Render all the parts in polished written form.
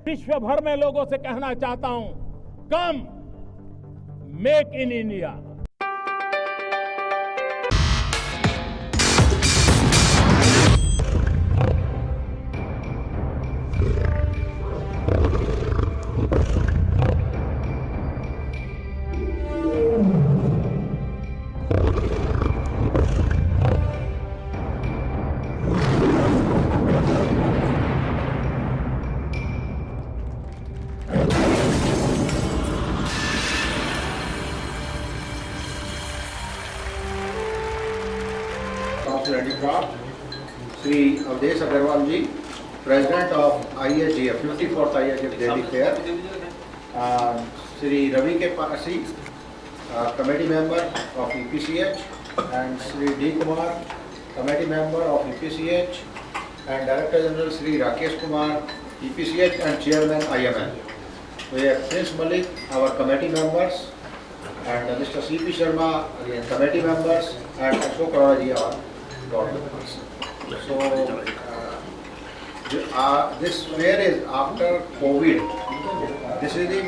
विश्व भर में लोगों से कहना चाहता हूं, कम make in India. Sri Avdesh Agarwal ji, President of IAGF, 54th IAGF Delhi Fair, Sri Ravi K. Pasi, Committee Member of EPCH, and Sri D. Kumar, Committee Member of EPCH, and Director General Sri Rakesh Kumar, EPCH and Chairman IML. We have Prince Malik, our committee members, and Mr. C.P. Sharma, again committee members, and Ashok Arora ji, our board members. So, this fair is after COVID. This is the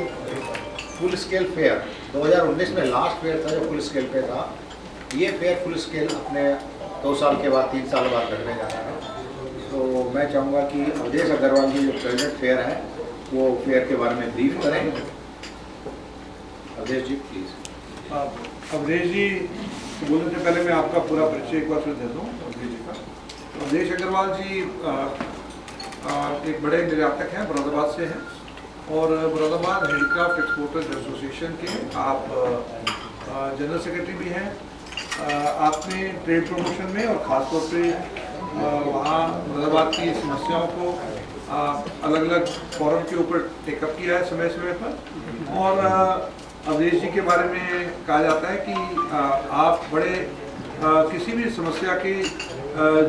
full scale fair. 2019 में last fair था जो full scale पे था। ये fair full scale अपने 2 साल के बाद 3 साल बाद लगने जा रहा है। तो मैं चाहूँगा कि अवधेश अग्रवाल जी जो प्रेसिडेंट फेयर है वो फेयर के बारे में ब्रीफ करेंगे। अवधेश जी प्लीज़। अवधेश जी बोलने से पहले मैं आपका पूरा परिचय एक बार फिर दे दूँ अवधेश जी का। अवधेश अग्रवाल जी एक बड़े निर्यातक हैं, मुरादाबाद से हैं और मुरादाबाद हैंडीक्राफ्ट एक्सपोर्टर्स एसोसिएशन के आप जनरल सेक्रेटरी भी हैं। आपने ट्रेड प्रमोशन में और ख़ासतौर पे वहाँ मुरादाबाद की समस्याओं को अलग अलग फोरम के ऊपर टेकअप किया है समय समय पर। और अवधेश जी के बारे में कहा जाता है कि आप बड़े किसी भी समस्या के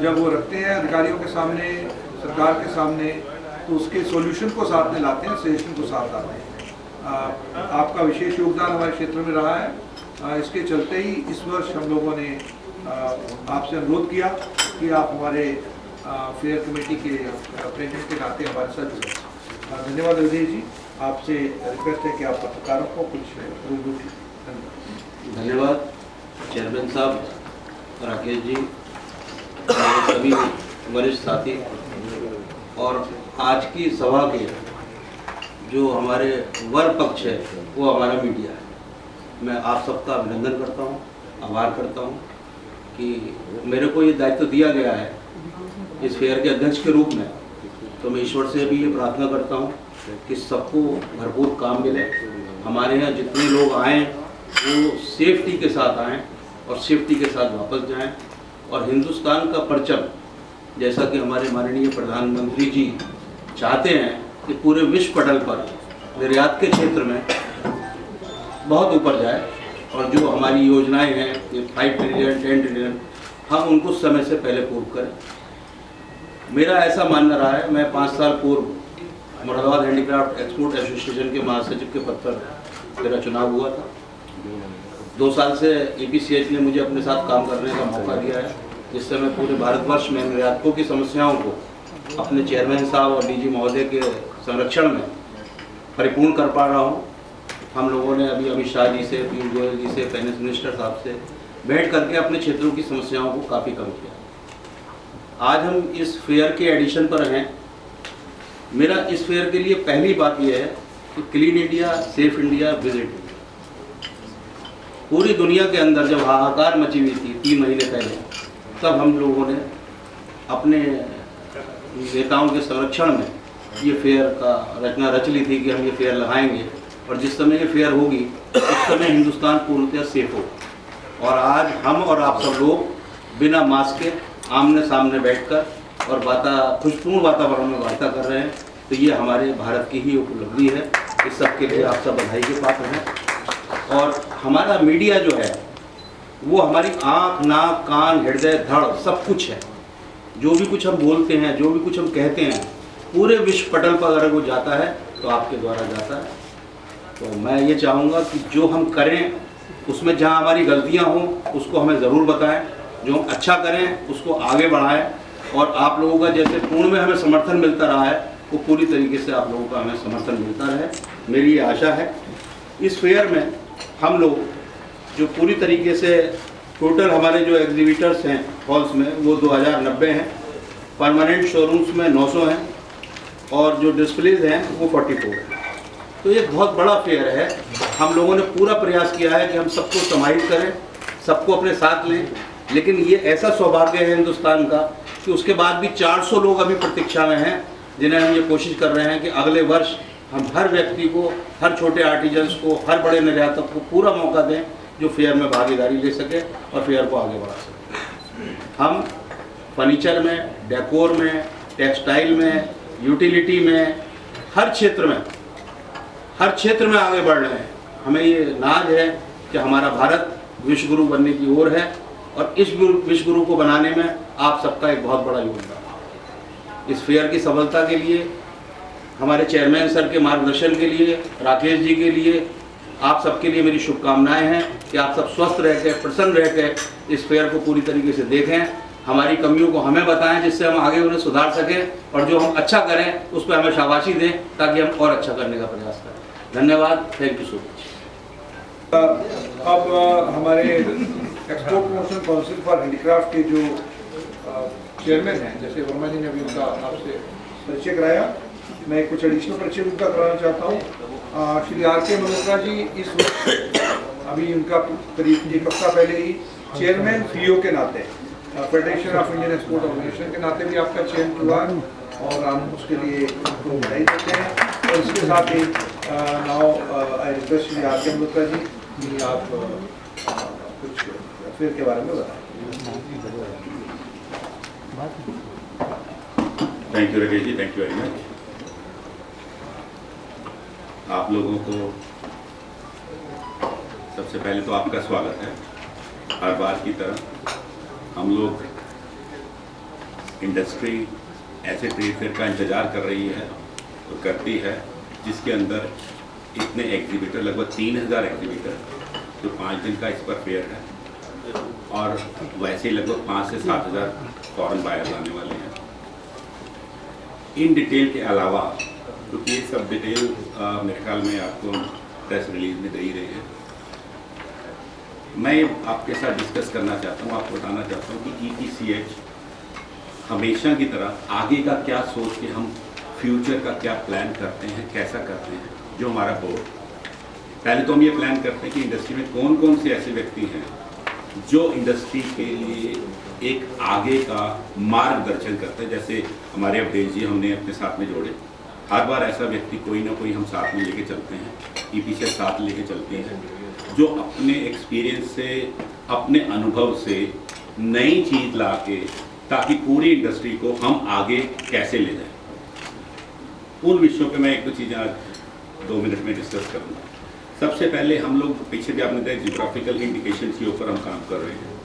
जब वो रखते हैं अधिकारियों के सामने, सरकार के सामने, तो उसके सॉल्यूशन को साथ में लाते हैं, सजेशन को साथ लाते हैं। आपका विशेष योगदान हमारे क्षेत्र में रहा है। इसके चलते ही इस वर्ष हम लोगों ने आपसे अनुरोध किया कि आप हमारे फेयर कमेटी के प्रेसिडेंट के नाते हमारे साथ जुड़े। धन्यवाद अवधेश जी। आपसे रिक्वेस्ट है कि आप पत्रकारों को कुछ धन्यवाद चेयरमैन साहब, राकेश जी, सभी वरिष्ठ साथी और आज की सभा के जो हमारे वर पक्ष है वो हमारा मीडिया है। मैं आप सबका अभिनंदन करता हूँ, आभार करता हूँ कि मेरे को ये दायित्व दिया गया है इस फेयर के अध्यक्ष के रूप में। तो मैं ईश्वर से भी ये प्रार्थना करता हूँ कि सबको भरपूर काम मिले। हमारे यहाँ जितने लोग आएँ वो सेफ्टी के साथ आएँ और सेफ्टी के साथ वापस जाएं। और हिंदुस्तान का परचम, जैसा कि हमारे माननीय प्रधानमंत्री जी चाहते हैं कि पूरे विश्व पटल पर निर्यात के क्षेत्र में बहुत ऊपर जाए और जो हमारी योजनाएं हैं ये 5 ट्रिलियन 10 ट्रिलियन हम उनको समय से पहले पूर्ण करें। मेरा ऐसा मानना रहा है। मैं 5 साल पूर्व मुरादाबाद हैंडीक्राफ्ट एक्सपोर्ट एसोसिएशन के महासचिव के पद पर मेरा चुनाव हुआ था। 2 साल से EPCH ने मुझे अपने साथ काम करने का मौका दिया है, जिससे मैं पूरे भारतवर्ष में निर्यातकों की समस्याओं को अपने चेयरमैन साहब और DG महोदय के संरक्षण में परिपूर्ण कर पा रहा हूँ। हम लोगों ने अभी अमित शाह जी से, पीयूष गोयल जी से, फाइनेंस मिनिस्टर साहब से भेंट करके अपने क्षेत्रों की समस्याओं को काफ़ी कम किया। आज हम इस फेयर के एडिशन पर हैं। मेरा इस फेयर के लिए पहली बात यह है कि clean India, safe India, visit India. पूरी दुनिया के अंदर जब हाहाकार मची हुई थी 3 महीने पहले, तब हम लोगों ने अपने नेताओं के संरक्षण में ये फेयर का रचना रच ली थी कि हम ये फेयर लगाएंगे और जिस समय ये फेयर होगी उस समय हिंदुस्तान पूर्णतः सेफ होगा। और आज हम और आप सब लोग बिना मास्क के आमने सामने बैठकर और खुशपूर्ण वातावरण में वार्ता कर रहे हैं। तो ये हमारे भारत की ही उपलब्धि है। इस सब के लिए आप सब बधाई के पात्र हैं। और हमारा मीडिया जो है वो हमारी आँख, नाक, कान, हृदय, धड़ सब कुछ है। जो भी कुछ हम बोलते हैं, जो भी कुछ हम कहते हैं, पूरे विश्व पटल पर अगर वो जाता है तो आपके द्वारा जाता है। तो मैं ये चाहूँगा कि जो हम करें उसमें जहाँ हमारी गलतियाँ हों उसको हमें ज़रूर बताएं, जो हम अच्छा करें उसको आगे बढ़ाएं। और आप लोगों का जैसे पूर्ण में हमें समर्थन मिलता रहा है, वो पूरी तरीके से आप लोगों का हमें समर्थन मिलता रहे, मेरी ये आशा है। इस फेयर में हम लोग जो पूरी तरीके से टोटल हमारे जो एग्जीबिटर्स हैं हॉल्स में वो 2090 हैं, परमानेंट शोरूम्स में 900 हैं और जो डिस्प्लेज हैं वो 44 हैं। तो ये बहुत बड़ा फेयर है। हम लोगों ने पूरा प्रयास किया है कि हम सबको समाहित करें, सबको अपने साथ लें, लेकिन ये ऐसा सौभाग्य है हिंदुस्तान का कि उसके बाद भी 400 लोग अभी प्रतीक्षा में हैं, जिन्हें हम ये कोशिश कर रहे हैं कि अगले वर्ष हम हर व्यक्ति को, हर छोटे आर्टिजन्स को, हर बड़े निर्यातक को पूरा मौका दें जो फेयर में भागीदारी ले सके और फेयर को आगे बढ़ा सके। हम फर्नीचर में, डेकोर में, टेक्सटाइल में, यूटिलिटी में, हर क्षेत्र में आगे बढ़ रहे हैं। हमें ये नाज है कि हमारा भारत विश्व गुरु बनने की ओर है और इस विश्व गुरु को बनाने में आप सबका एक बहुत बड़ा योगदान है। इस फेयर की सफलता के लिए, हमारे चेयरमैन सर के मार्गदर्शन के लिए, राकेश जी के लिए, आप सबके लिए मेरी शुभकामनाएं हैं कि आप सब स्वस्थ रह के, प्रसन्न रह के इस फेयर को पूरी तरीके से देखें, हमारी कमियों को हमें बताएं जिससे हम आगे उन्हें सुधार सकें और जो हम अच्छा करें उस पर हमें शाबाशी दें ताकि हम और अच्छा करने का प्रयास करें। धन्यवाद, थैंक यू सो मच। अब हमारे export promotion council for handicraft के जो चेयरमैन हैं, जैसे वर्मा जी ने अभी उनका आपसे परिचय कराया, मैं कुछ एडिशनल परिचय उनका कराना चाहता हूँ। श्री RK मल्होत्रा जी इस वक्त अभी उनका करीब एक हफ्ता पहले ही चेयरमैन FIO के नाते, federation of Indian export organisation के नाते भी आपका चयन हुआ और हम उसके लिए उनको बधाई देते हैं। और इसके साथ ही now I request Shri RK Malhotra ji कि आप कुछ फेयर के बारे में बताएं। Thank you Rakesh ji, thank you very much. आप लोगों को सबसे पहले तो आपका स्वागत है। हर बार की तरह हम लोग इंडस्ट्री ऐसे ट्रेड फेयर का इंतज़ार कर रही है और करती है जिसके अंदर इतने एग्जीबिटर, लगभग 3000 एग्जीबिटर जो 5 दिन का इस पर फेयर है और वैसे ही लगभग 5 से 7000 फॉरेन बायर आने वाले हैं। इन डिटेल के अलावा, क्योंकि ये सब डिटेल मेरे ख्याल में आपको प्रेस रिलीज में दे ही रही है, मैं आपके साथ डिस्कस करना चाहता हूँ, आपको बताना चाहता हूँ कि EPCH हमेशा की तरह आगे का क्या सोच के हम फ्यूचर का क्या प्लान करते हैं, कैसा करते हैं। जो हमारा बोर्ड, पहले तो हम ये प्लान करते हैं कि इंडस्ट्री में कौन कौन से ऐसे व्यक्ति हैं जो इंडस्ट्री के लिए एक आगे का मार्गदर्शन करते हैं। जैसे हमारे अवधेश जी हमने अपने साथ में जोड़े, हर बार ऐसा व्यक्ति कोई ना कोई हम साथ में लेके चलते हैं, EPCH साथ लेके चलते हैं, जो अपने एक्सपीरियंस से, अपने अनुभव से नई चीज़ ला के ताकि पूरी इंडस्ट्री को हम आगे कैसे ले जाएं। उन विषयों पे मैं एक दो चीज़ें आज 2 मिनट में डिस्कस करूँगा। सबसे पहले हम लोग पीछे भी आपने देखा जियोग्राफिकल इंडिकेशन के ऊपर हम काम कर रहे हैं,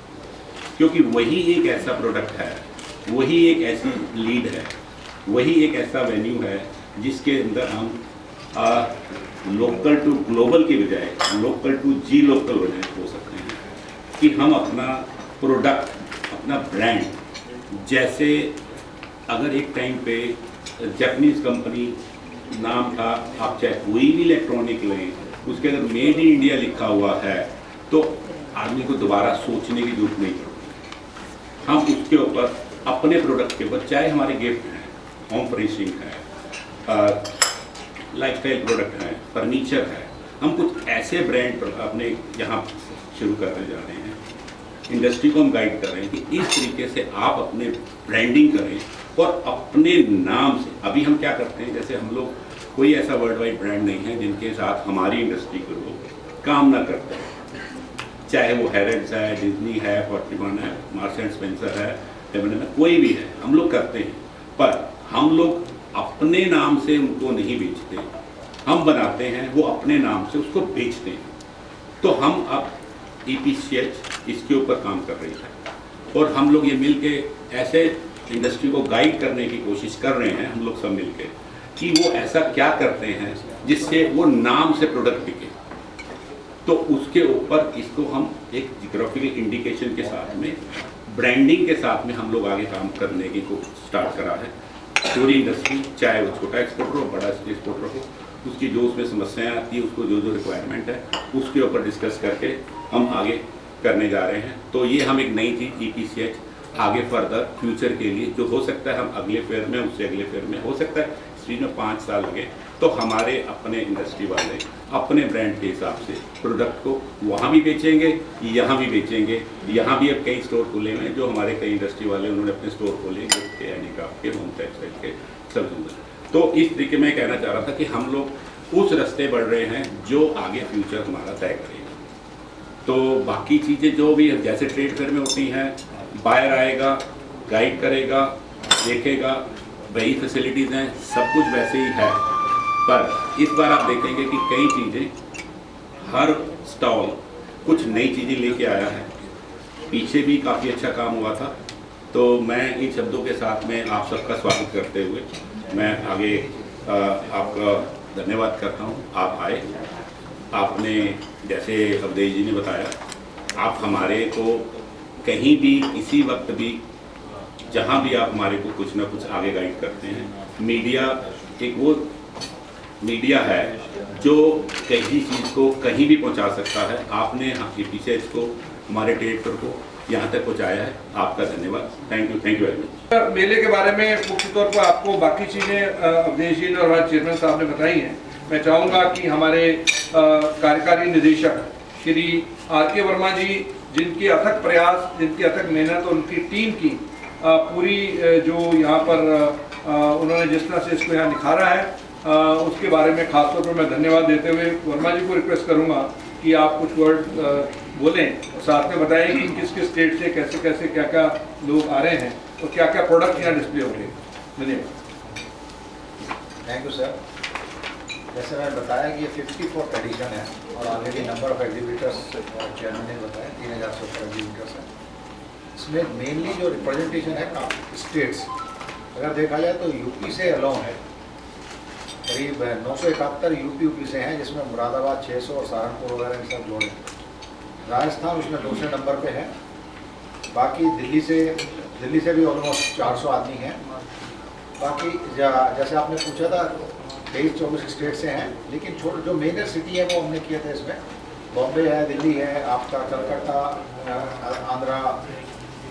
क्योंकि वही एक ऐसा प्रोडक्ट है, वही एक ऐसी लीड है, वही एक ऐसा वेन्यू है जिसके अंदर हम लोकल टू ग्लोबल की बजाय लोकल टू जी लोकल हो सकते हैं कि हम अपना प्रोडक्ट, अपना ब्रांड, जैसे अगर एक टाइम पे जापानीज कंपनी नाम था, आप चाहे कोई भी इलेक्ट्रॉनिक लें, उसके अंदर मेड इन इंडिया लिखा हुआ है तो आदमी को दोबारा सोचने की जरूरत नहीं पड़ती। हम उसके ऊपर अपने प्रोडक्ट के ऊपर, चाहे हमारे गिफ्ट हैं, होम फर्निशिंग है, लाइफस्टाइल प्रोडक्ट हैं, फर्नीचर है, हम कुछ ऐसे ब्रांड अपने यहाँ शुरू करने जा रहे हैं। इंडस्ट्री को हम गाइड कर रहे हैं कि इस तरीके से आप अपने ब्रांडिंग करें और अपने नाम से। अभी हम क्या करते हैं, जैसे हम लोग कोई ऐसा वर्ल्ड वाइड ब्रांड नहीं है जिनके साथ हमारी इंडस्ट्री को लोग काम ना करते हैं, चाहे वो हैरिट्स है, डिज्नी है, 41 है, मार्क्स एंड स्पेंसर है, कोई भी है, हम लोग करते हैं, पर हम लोग अपने नाम से उनको नहीं बेचते, हम बनाते हैं, वो अपने नाम से उसको बेचते हैं। तो हम अब EPCH इसके ऊपर काम कर रही है और हम लोग ये मिल के ऐसे इंडस्ट्री को गाइड करने की कोशिश कर रहे हैं, हम लोग सब मिल के, कि वो ऐसा क्या करते हैं जिससे वो नाम से प्रोडक्ट बिके। तो उसके ऊपर इसको हम एक जियोग्राफिकल इंडिकेशन के साथ में, ब्रांडिंग के साथ में हम लोग आगे काम करने की को स्टार्ट करा है। पूरी इंडस्ट्री, चाहे वो छोटा एक्सपोर्टर हो, बड़ा एक्सपोर्टर हो, उसकी जो उसमें समस्याएं आती है, उसको जो जो रिक्वायरमेंट है, उसके ऊपर डिस्कस करके हम आगे करने जा रहे हैं। तो ये हम एक नई चीज़ EPCH आगे फर्दर फ्यूचर के लिए जो हो सकता है हम अगले फेयर में, उससे अगले फेयर में, हो सकता है इस चीज़ में 5 साल लगे, तो हमारे अपने इंडस्ट्री वाले अपने ब्रांड के हिसाब से प्रोडक्ट को वहाँ भी बेचेंगे, यहाँ भी बेचेंगे। यहाँ भी अब कई स्टोर खुले हुए हैं, जो हमारे कई इंडस्ट्री वाले उन्होंने अपने स्टोर खोले, गिफ्ट के, हैंडीक्राफ्ट के, होम टेक्सटाइल के, सब चीज़। तो इस तरीके में कहना चाह रहा था कि हम लोग उस रास्ते बढ़ रहे हैं जो आगे फ्यूचर हमारा तय करेगा। तो बाकी चीज़ें जो भी जैसे ट्रेड फेयर में होती हैं, बायर आएगा, गाइड करेगा, देखेगा, वही फैसिलिटीज़ हैं, सब कुछ वैसे ही है। पर इस बार आप देखेंगे कि कई चीज़ें, हर स्टॉल कुछ नई चीज़ें लेके आया है। पीछे भी काफ़ी अच्छा काम हुआ था। तो मैं इन शब्दों के साथ में आप सबका स्वागत करते हुए मैं आगे आपका धन्यवाद करता हूँ। आप आए, आपने जैसे अवधेश जी ने बताया, आप हमारे को कहीं भी किसी वक्त भी जहाँ भी आप हमारे को कुछ ना कुछ आगे गाइड करते हैं। मीडिया एक वो मीडिया है जो कहीं चीज़ को कहीं भी पहुँचा सकता है। आपने EPCH को, हमारे ट्रेड फेयर को यहाँ तक पहुँचाया है, आपका धन्यवाद। Thank you very much. मेले के बारे में मुख्य तौर पर आपको बाकी चीज़ें अवधेश जी ने और हमारे चेयरमैन साहब ने बताई हैं। मैं चाहूँगा कि हमारे कार्यकारी निदेशक श्री RK वर्मा जी, जिनके अथक प्रयास, जिनकी अथक मेहनत और उनकी टीम की पूरी जो यहाँ पर उन्होंने जिस तरह से इसको यहाँ निखारा है, उसके बारे में खासतौर पर मैं धन्यवाद देते हुए वर्मा जी को रिक्वेस्ट करूँगा कि आप कुछ वर्ड बोलें और साथ में बताएं कि किस किस स्टेट से कैसे कैसे क्या क्या लोग आ रहे हैं और क्या क्या प्रोडक्ट यहाँ डिस्प्ले हो रहे हैं। धन्यवाद। Thank you sir. जैसे मैंने बताया कि ये 54th एडिशन है और already number of exhibitors chairman ने बताया 3000 से ऊपर एग्जीबिटर्स हैं। इसमें मेनली जो रिप्रेजेंटेशन है स्टेट्स, अगर देखा जाए तो यूपी से अलोन है, करीब 971 यूपी से हैं, जिसमें मुरादाबाद 600 और सहारनपुर वगैरह सब जोड़े। राजस्थान उसमें दूसरे नंबर पे है। बाकी दिल्ली से भी ऑलमोस्ट 400 आदमी हैं। बाकी जैसे आपने पूछा था 23-24 स्टेट से हैं, लेकिन छोटे जो मेजर सिटी है वो हमने किया था इसमें। बॉम्बे है, दिल्ली है, आपका कलकत्ता, आंध्रा,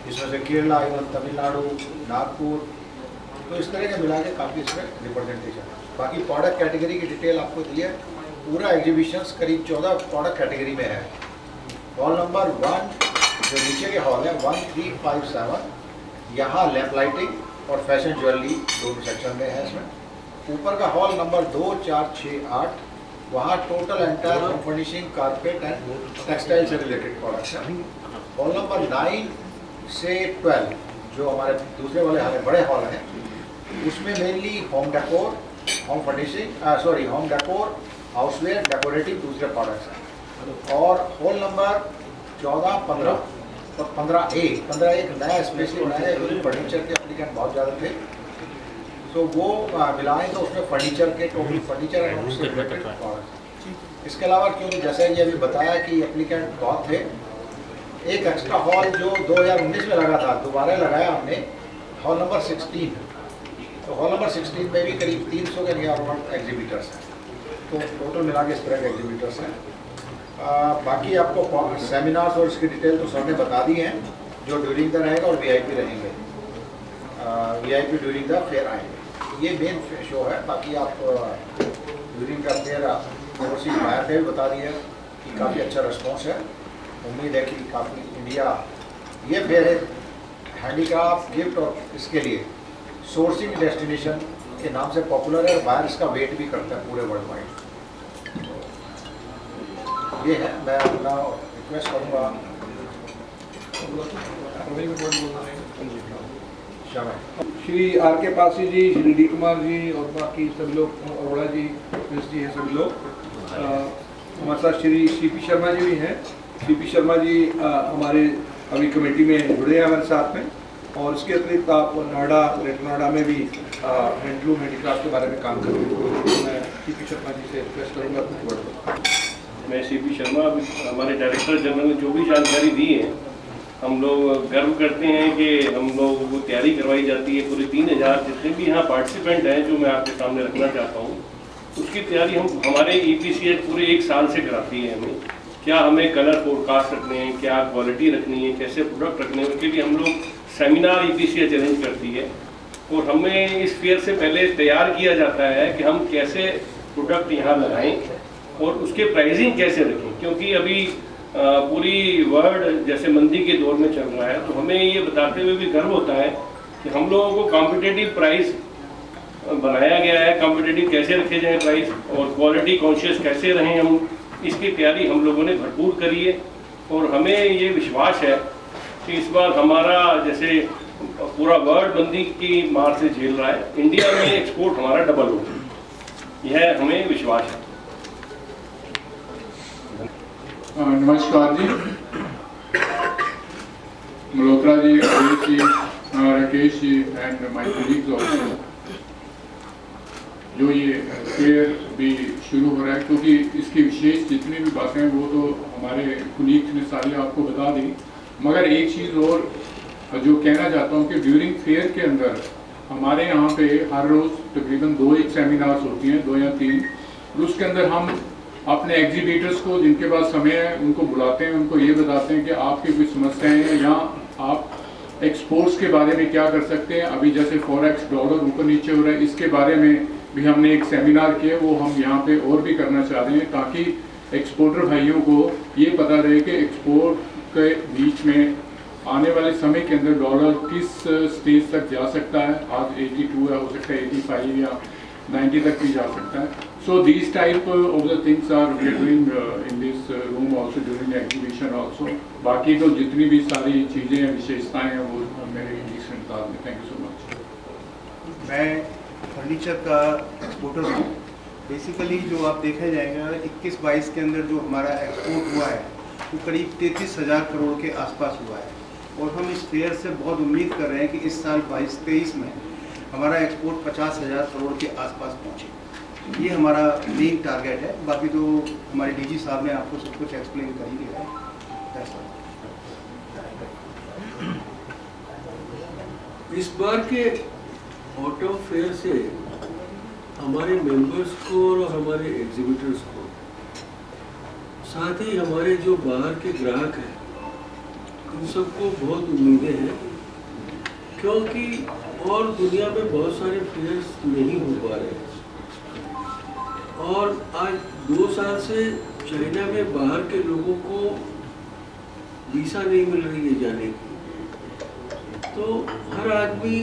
इसमें से केरला, इवन तमिलनाडु, नागपुर, तो इस तरह के मिला के काफ़ी इसमें रिप्रेजेंटेशन है। बाकी प्रोडक्ट कैटेगरी की डिटेल आपको दी है। पूरा एग्जीबिशंस करीब 14 प्रोडक्ट कैटेगरी में है। हॉल नंबर 1 जो नीचे के हॉल है 1357, यहाँ लैम्प लाइटिंग और फैशन ज्वेलरी दोनों सेक्शन में है। इसमें ऊपर का हॉल नंबर 2, 4, 6, 8, वहाँ total entire home furnishing, carpet and textile से रिलेटेड प्रोडक्ट्स हैं। हॉल नंबर 9 से 12 जो हमारे दूसरे वाले हमारे बड़े हॉल हैं, उसमें mainly home decor, home furnishing, home decor, houseware, decorative दूसरे प्रोडक्ट्स हैं। और हॉल नंबर 14, 15 और 15A नया स्पेशली बनाया है। फर्नीचर के एप्लीकेंट बहुत ज़्यादा थे, तो वो मिलाएं तो उसमें फर्नीचर के टोटल फर्नीचर एंड उससे रिलेटेड प्रोडक्ट्स। इसके अलावा क्योंकि जैसे ये अभी बताया कि एप्लीकेंट बहुत थे, एक एक्स्ट्रा हॉल जो 2019 में लगा था दोबारा लगाया हमने, हॉल नंबर 16। तो हॉल नंबर 16 में भी करीब 300 के नियर एग्जीबिटर्स हैं। तो टोटल मिला के इस तरह के एग्जीबिटर्स हैं। बाकी आपको सेमिनार्स और इसकी डिटेल तो सर ने बता दी हैं, जो ड्यूरिंग द रहेगा और VIP रहेंगे। VIP ड्यूरिंग द फेयर आएंगे, ये मेन शो है। बाकी आप ड्यूरिंग द फेयर ओवरसीज बाहर पे भी बता दिया कि काफ़ी अच्छा रिस्पॉन्स है। उम्मीद है कि काफ़ी इंडिया ये फेयर है हैंडीक्राफ्ट, गिफ्ट और इसके लिए सोर्सिंग डेस्टिनेशन के नाम से पॉपुलर है और बाहर इसका वेट भी करता है पूरे वर्ल्ड वाइड। ये है, मैं अपना रिक्वेस्ट करूँगा श्री RK पासी जी, श्री D कुमार जी और बाकी सभी लोग, अरोड़ा जी, प्रिंस जी हैं, सभी लोग। हमारे साथ श्री CP शर्मा जी भी हैं। CP शर्मा जी हमारे अभी कमेटी में जुड़े हैं हमारे साथ में। और इसके अतिरिक्त आप नोएडा, ग्रेटर नोएडा में भी हैंडलूम हैंडीक्राफ्ट के बारे में काम कर रहे हैं। तो मैं CP शर्मा जी से रिक्वेस्ट करूँगा कुछ वर्ड। मैं CP शर्मा, हमारे डायरेक्टर जनरल ने जो भी जानकारी दी है हम लोग गर्व करते हैं कि हम लोगों को तैयारी करवाई जाती है। पूरे 3000 जितने भी यहाँ पार्टिसिपेंट हैं जो मैं आपके सामने रखना चाहता हूँ, उसकी तैयारी हम हमारे EPCH पूरे 1 साल से कराती है। हमें क्या हमें कलर फोरकास्ट रखने हैं, क्या क्वालिटी रखनी है, कैसे प्रोडक्ट रखने हैं, उसके लिए हम लोग सेमिनार EPCH अरेंज करती है। और हमें इस फेयर से पहले तैयार किया जाता है कि हम कैसे प्रोडक्ट यहाँ लगाएं और उसके प्राइसिंग कैसे रखें, क्योंकि अभी पूरी वर्ल्ड जैसे मंदी के दौर में चल रहा है। तो हमें ये बताते हुए भी गर्व होता है कि हम लोगों को कॉम्पिटिटिव प्राइस बनाया गया है, कॉम्पिटिटिव कैसे रखे जाएँ प्राइस, और क्वालिटी कॉन्शियस कैसे रहें हम, इसकी तैयारी हम लोगों ने भरपूर करी है। और हमें ये विश्वास है कि इस बार हमारा जैसे पूरा वर्ल्ड मंदी की मार से झेल रहा है, इंडिया में एक्सपोर्ट हमारा डबल होगा, यह हमें विश्वास है। नमस्कार जी, Malhotra ji, Abhishek ji, Rakesh ji and my colleagues also. जो ये फेयर भी शुरू हो रहा है, क्योंकि इसकी विशेष जितनी भी बातें हैं वो तो हमारे कुलीग्स ने सारी आपको बता दी, मगर एक चीज़ और जो कहना चाहता हूँ कि ड्यूरिंग फेयर के अंदर हमारे यहाँ पे हर रोज़ तकरीबन 2 सेमिनार्स होती हैं, 2 या 3। उसके अंदर हम अपने एग्जीबिटर्स को जिनके पास समय है उनको बुलाते हैं, उनको ये बताते हैं कि आपकी कोई समस्याएं हैं या आप एक्सपोर्ट्स के बारे में क्या कर सकते हैं। अभी जैसे फॉरेक्स डॉलर ऊपर नीचे हो रहा है, इसके बारे में भी हमने एक सेमिनार किया, वो हम यहाँ पे और भी करना चाह रहे हैं ताकि एक्सपोर्टर भाइयों को ये पता रहे कि एक्सपोर्ट के बीच में आने वाले समय के अंदर डॉलर किस स्टेज तक जा सकता है। आज 82 है, हो सकता है 85 या 90 तक भी जा सकता है। So these type of the things are we are doing in this room also during the exhibition also. बाकी तो जितनी भी सारी चीज़ें हैं, विशेषताएं हैं, वो मेरे इंग्लिश में बता दें। Thank you so much. मैं फर्नीचर का एक्सपोर्टर हूँ। बेसिकली जो आप देखा जाएगा 21-22 के अंदर जो हमारा एक्सपोर्ट हुआ है वो करीब 33,000 करोड़ के आसपास हुआ है, और हम इस फेयर से बहुत उम्मीद कर रहे हैं कि इस साल 22-23 में हमारा एक्सपोर्ट 50,000 करोड़ के आसपास पहुँचे। ये हमारा मेन टारगेट है। बाकी तो हमारे DG साहब ने आपको सब कुछ एक्सप्लेन कर ही दिया है। इस बार के ऑटो फेयर से हमारे मेंबर्स को और हमारे एग्जीबिटर्स को, साथ ही हमारे जो बाहर के ग्राहक हैं, उन सबको बहुत उम्मीदें हैं, क्योंकि और दुनिया में बहुत सारे फेयर्स नहीं हो पा रहे हैं। और आज 2 साल से चाइना में बाहर के लोगों को वीज़ा नहीं मिल रही है जाने की, तो हर आदमी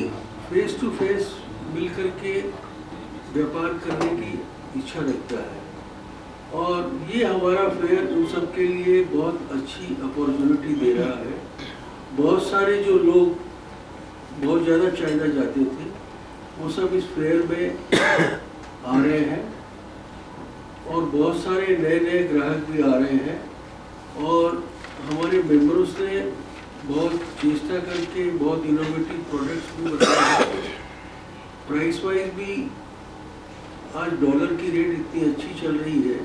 फेस टू फेस मिल कर के व्यापार करने की इच्छा रखता है। और ये हमारा फेयर उन सब के लिए बहुत अच्छी अपॉर्चुनिटी दे रहा है। बहुत सारे जो लोग बहुत ज़्यादा चाइना जाते थे, वो सब इस फेयर में आ रहे हैं, और बहुत सारे नए ग्राहक भी आ रहे हैं। और हमारे मेंबर्स ने बहुत चेष्टा करके बहुत इनोवेटिव प्रोडक्ट्स भी बनाए हैं। प्राइस वाइज भी आज डॉलर की रेट इतनी अच्छी चल रही है,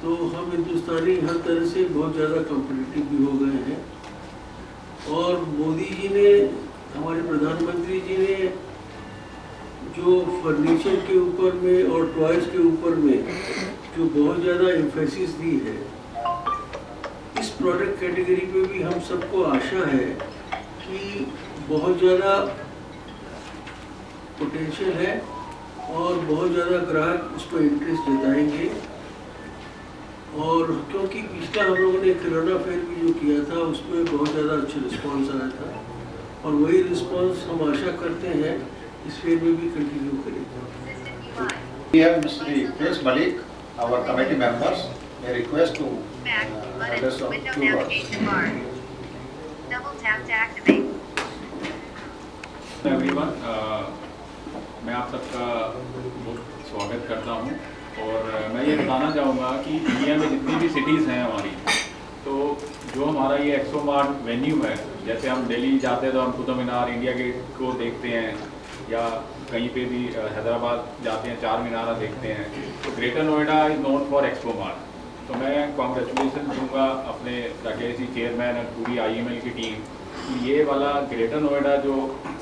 तो हम हिंदुस्तानी हर तरह से बहुत ज़्यादा कॉम्पिटिटिव भी हो गए हैं। और मोदी जी ने, हमारे प्रधानमंत्री जी ने जो फर्नीचर के ऊपर में और टॉयज़ के ऊपर में जो बहुत ज़्यादा एम्फेसिस दी है, इस प्रोडक्ट कैटेगरी पे भी हम सबको आशा है कि बहुत ज़्यादा पोटेंशियल है और बहुत ज़्यादा ग्राहक उस पर इंटरेस्ट जताएंगे। और क्योंकि पिछला हम लोगों ने खिलौना फेयर भी जो किया था, उसमें बहुत ज़्यादा अच्छा रिस्पॉन्स आया था, और वही रिस्पॉन्स हम आशा करते हैं इस फेयर में भी कंटिन्यू करेंगे। We have Mr. Chris Malik, our committee members. A request to address of 2 words. Double tap to activate. Everyone, मैं आप सबका बहुत स्वागत करता हूँ, और मैं ये बताना चाहूँगा कि इंडिया में जितनी भी सिटीज़ हैं हमारी, तो जो हमारा ये एक्सपो मार्ट वेन्यू है, जैसे हम दिल्ली जाते हैं तो हम कुतुब मीनार, इंडिया गेट को देखते हैं, या कहीं पे भी हैदराबाद जाते हैं चार मीनारा देखते हैं। तो greater Noida is known for expo mart. तो मैं कॉन्ग्रेचुलेसन दूंगा अपने राकेश जी चेयरमैन और पूरी IML की टीम कि ये वाला ग्रेटर नोएडा जो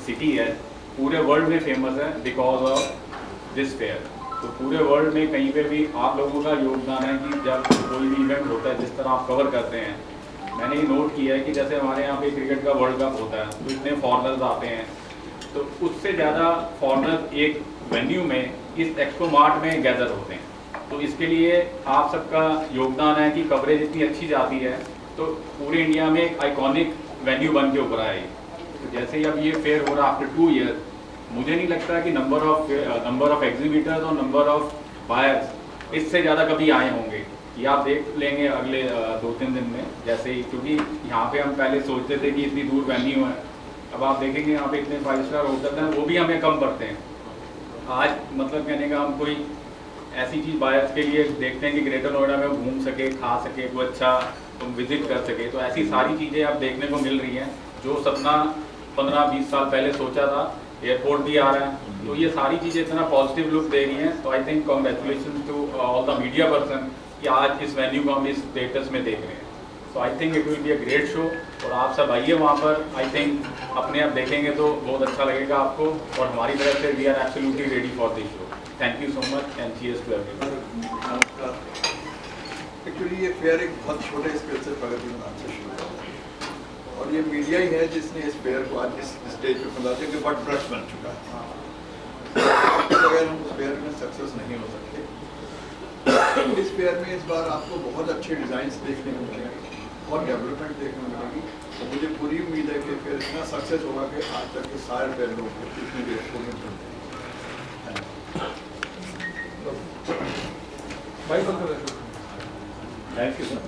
सिटी है पूरे वर्ल्ड में फेमस है बिकॉज ऑफ दिस फेयर। तो पूरे वर्ल्ड में कहीं पे भी आप लोगों का योगदान है कि जब कोई भी इवेंट होता है जिस तरह आप कवर करते हैं, मैंने ये नोट किया है कि जैसे हमारे यहाँ पे क्रिकेट का वर्ल्ड कप होता है तो इतने फॉरनर्स आते हैं, तो उससे ज़्यादा फॉरनर्स एक वेन्यू में इस एक्सपो मार्ट में गैदर होते हैं। तो इसके लिए आप सबका योगदान है कि कवरेज इतनी अच्छी जाती है तो पूरे इंडिया में एक आइकॉनिक वेन्यू बन के उभरा है। तो जैसे ही अब ये फेयर हो रहा आफ्टर 2 ईयर, मुझे नहीं लगता कि नंबर ऑफ एग्जीबिटर्स और नंबर ऑफ बायर्स इससे ज़्यादा कभी आए होंगे। ये आप देख लेंगे अगले 2-3 दिन में, जैसे ही, क्योंकि यहाँ पे हम पहले सोचते थे कि इतनी दूर वेन्यू है, अब आप देखेंगे यहाँ पे इतने 5 स्टार होटल हैं वो भी हमें कम पड़ते हैं। आज मतलब कहने का हम कोई ऐसी चीज़ बायर्स के लिए देखते हैं कि ग्रेटर नोएडा में वो घूम सके, खा सके, कोई अच्छा तुम विजिट कर सके। तो ऐसी सारी चीज़ें अब देखने को मिल रही हैं जो सपना 15-20 साल पहले सोचा था। एयरपोर्ट भी आ रहा है, तो ये सारी चीज़ें इतना पॉजिटिव लुक दे रही हैं। तो I think congratulation to all the media person कि आज इस वेन्यू को हम इस स्टेटस में देख रहे हैं। तो I think it will be a great show और आप सब आइए वहाँ पर। आई थिंक अपने आप देखेंगे तो बहुत अच्छा लगेगा आपको, और हमारी तरफ से we are absolutely ready for this show. Thank you so much and cheers to everyone. Actually ये फेयर एक बहुत छोटे स्केल से प्रगति मैदान से शुरू हुआ और ये मीडिया ही है जिसने इस फेयर को आज इस स्टेज पे पहुंचा दिया कि बट ब्रश बन चुका है। अगर हम उस फेयर में सक्सेस नहीं हो सकते। इस फेयर में इस बार आपको बहुत अच्छे डिज़ाइंस देखने को मिलेंगे, बहुत डेवलपमेंट देखने को मिलेगी। तो मुझे पूरी उम्मीद है कि फेयर इतना सक्सेस होगा कि आज तक के सारे फेयर लोग इतनी देर को नहीं चलते। भाई थैंक यू सर।